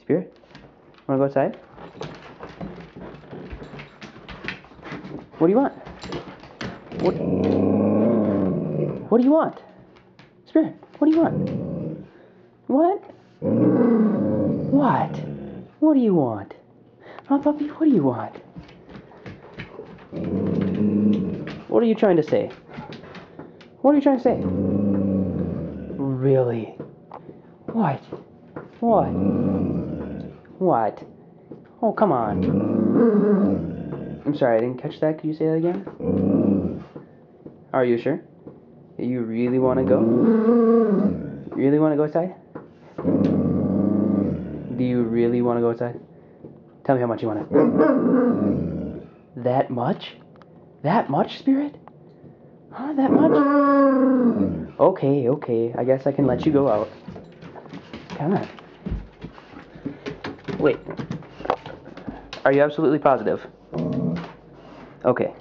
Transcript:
Spirit, wanna go outside? What do you want? What do you want? Spirit, what do you want? What? What? What do you want? Huh, puppy, what do you want? What are you trying to say? What are you trying to say? Really? What? What? What? Oh, come on. I'm sorry, I didn't catch that. Could you say that again? Are you sure? You really want to go? Really want to go outside? Do you really want to go outside? Tell me how much you want it. That much? That much, Spirit? Huh, that much? Okay. I guess I can let you go out. Come on. Wait. Are you absolutely positive? Okay.